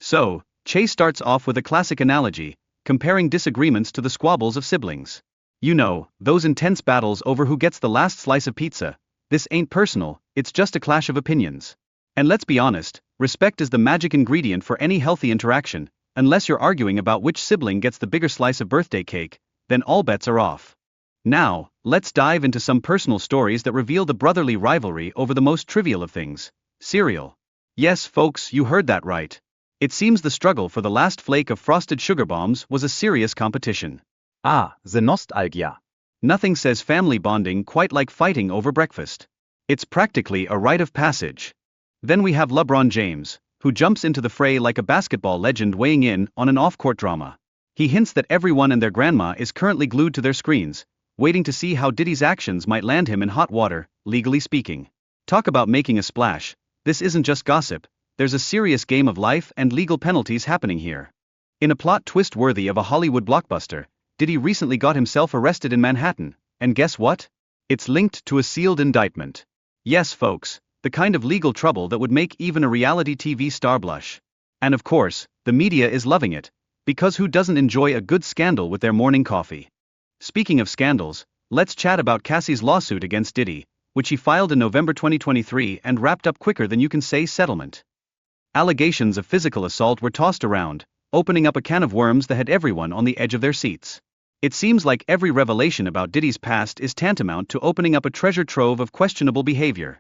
So, Chase starts off with a classic analogy, comparing disagreements to the squabbles of siblings. You know, those intense battles over who gets the last slice of pizza. This ain't personal, it's just a clash of opinions. And let's be honest, respect is the magic ingredient for any healthy interaction. Unless you're arguing about which sibling gets the bigger slice of birthday cake, then all bets are off. Now, let's dive into some personal stories that reveal the brotherly rivalry over the most trivial of things: cereal. Yes, folks, you heard that right. It seems the struggle for the last flake of frosted sugar bombs was a serious competition. Ah, the nostalgia. Nothing says family bonding quite like fighting over breakfast. It's practically a rite of passage. Then we have LeBron James, who jumps into the fray like a basketball legend weighing in on an off-court drama. He hints that everyone and their grandma is currently glued to their screens, waiting to see how Diddy's actions might land him in hot water, legally speaking. Talk about making a splash. This isn't just gossip, there's a serious game of life and legal penalties happening here. In a plot twist worthy of a Hollywood blockbuster, Diddy recently got himself arrested in Manhattan, and guess what? It's linked to a sealed indictment. Yes, folks, the kind of legal trouble that would make even a reality TV star blush. And of course, the media is loving it, because who doesn't enjoy a good scandal with their morning coffee? Speaking of scandals, let's chat about Cassie's lawsuit against Diddy, which he filed in November 2023 and wrapped up quicker than you can say settlement. Allegations of physical assault were tossed around, opening up a can of worms that had everyone on the edge of their seats. It seems like every revelation about Diddy's past is tantamount to opening up a treasure trove of questionable behavior.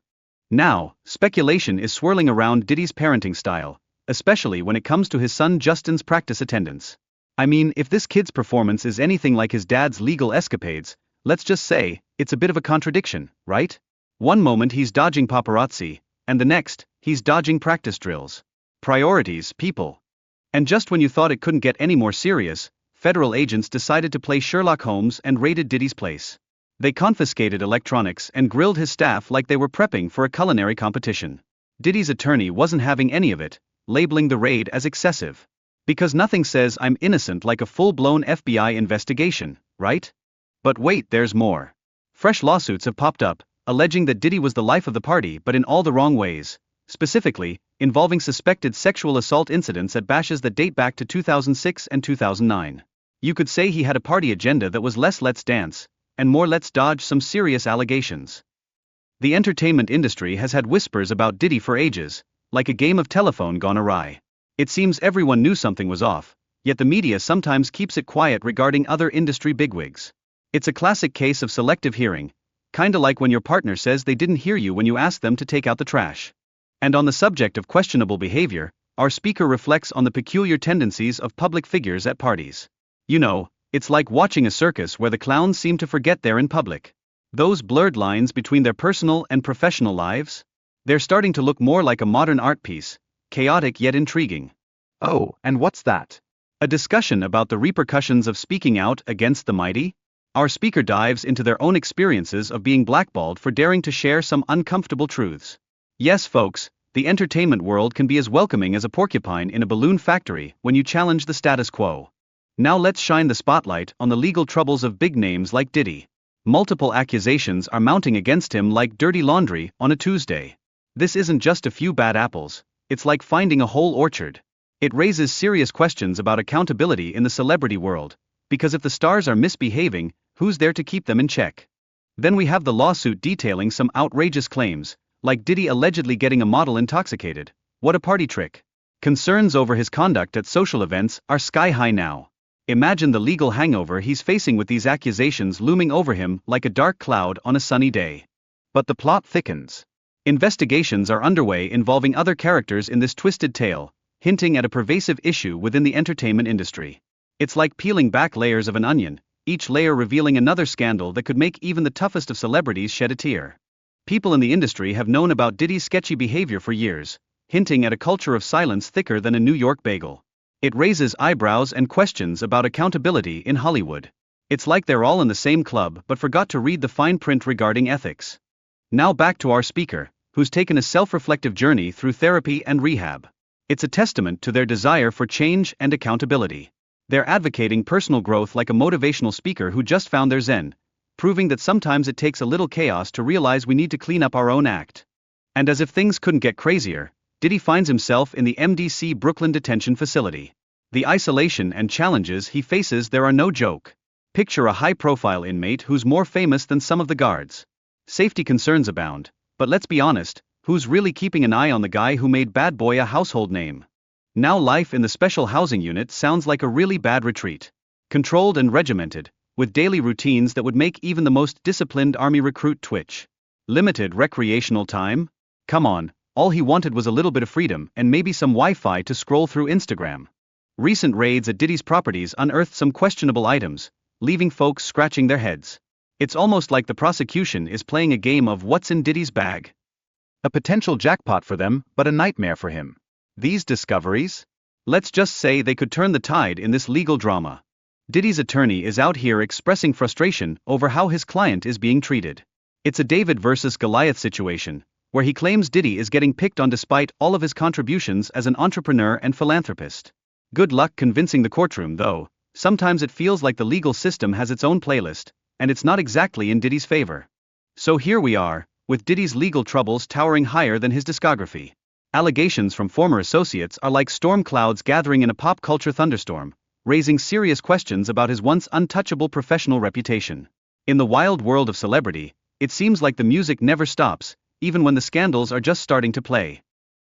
Now, speculation is swirling around Diddy's parenting style, especially when it comes to his son Justin's practice attendance. I mean, if this kid's performance is anything like his dad's legal escapades, let's just say, it's a bit of a contradiction, right? One moment he's dodging paparazzi, and the next, he's dodging practice drills. Priorities, people. And just when you thought it couldn't get any more serious, federal agents decided to play Sherlock Holmes and raided Diddy's place. They confiscated electronics and grilled his staff like they were prepping for a culinary competition. Diddy's attorney wasn't having any of it, labeling the raid as excessive. Because nothing says I'm innocent like a full-blown FBI investigation, right? But wait, there's more. Fresh lawsuits have popped up, alleging that Diddy was the life of the party but in all the wrong ways, specifically, involving suspected sexual assault incidents at bashes that date back to 2006 and 2009. You could say he had a party agenda that was less let's dance, and more let's dodge some serious allegations. The entertainment industry has had whispers about Diddy for ages, like a game of telephone gone awry. It seems everyone knew something was off, yet the media sometimes keeps it quiet regarding other industry bigwigs. It's a classic case of selective hearing, kinda like when your partner says they didn't hear you when you asked them to take out the trash. And on the subject of questionable behavior, our speaker reflects on the peculiar tendencies of public figures at parties. You know, it's like watching a circus where the clowns seem to forget they're in public. Those blurred lines between their personal and professional lives? They're starting to look more like a modern art piece, chaotic yet intriguing. Oh, and what's that? A discussion about the repercussions of speaking out against the mighty? Our speaker dives into their own experiences of being blackballed for daring to share some uncomfortable truths. Yes, folks, the entertainment world can be as welcoming as a porcupine in a balloon factory when you challenge the status quo. Now let's shine the spotlight on the legal troubles of big names like Diddy. Multiple accusations are mounting against him like dirty laundry on a Tuesday. This isn't just a few bad apples, it's like finding a whole orchard. It raises serious questions about accountability in the celebrity world, because if the stars are misbehaving, who's there to keep them in check? Then we have the lawsuit detailing some outrageous claims, like Diddy allegedly getting a model intoxicated. What a party trick. Concerns over his conduct at social events are sky high now. Imagine the legal hangover he's facing with these accusations looming over him like a dark cloud on a sunny day. But the plot thickens. Investigations are underway involving other characters in this twisted tale, hinting at a pervasive issue within the entertainment industry. It's like peeling back layers of an onion, each layer revealing another scandal that could make even the toughest of celebrities shed a tear. People in the industry have known about Diddy's sketchy behavior for years, hinting at a culture of silence thicker than a New York bagel. It raises eyebrows and questions about accountability in Hollywood. It's like they're all in the same club but forgot to read the fine print regarding ethics. Now back to our speaker, who's taken a self-reflective journey through therapy and rehab. It's a testament to their desire for change and accountability. They're advocating personal growth like a motivational speaker who just found their zen, proving that sometimes it takes a little chaos to realize we need to clean up our own act. And as if things couldn't get crazier, Diddy finds himself in the MDC Brooklyn detention facility. The isolation and challenges he faces there are no joke. Picture a high-profile inmate who's more famous than some of the guards. Safety concerns abound, but let's be honest, who's really keeping an eye on the guy who made Bad Boy a household name? Now life in the special housing unit sounds like a really bad retreat. Controlled and regimented, with daily routines that would make even the most disciplined army recruit twitch. Limited recreational time? Come on, all he wanted was a little bit of freedom and maybe some Wi-Fi to scroll through Instagram. Recent raids at Diddy's properties unearthed some questionable items, leaving folks scratching their heads. It's almost like the prosecution is playing a game of what's in Diddy's bag. A potential jackpot for them, but a nightmare for him. These discoveries? Let's just say they could turn the tide in this legal drama. Diddy's attorney is out here expressing frustration over how his client is being treated. It's a David versus Goliath situation, where he claims Diddy is getting picked on despite all of his contributions as an entrepreneur and philanthropist. Good luck convincing the courtroom though, sometimes it feels like the legal system has its own playlist, and it's not exactly in Diddy's favor. So here we are, with Diddy's legal troubles towering higher than his discography. Allegations from former associates are like storm clouds gathering in a pop culture thunderstorm, raising serious questions about his once untouchable professional reputation. In the wild world of celebrity, it seems like the music never stops, even when the scandals are just starting to play.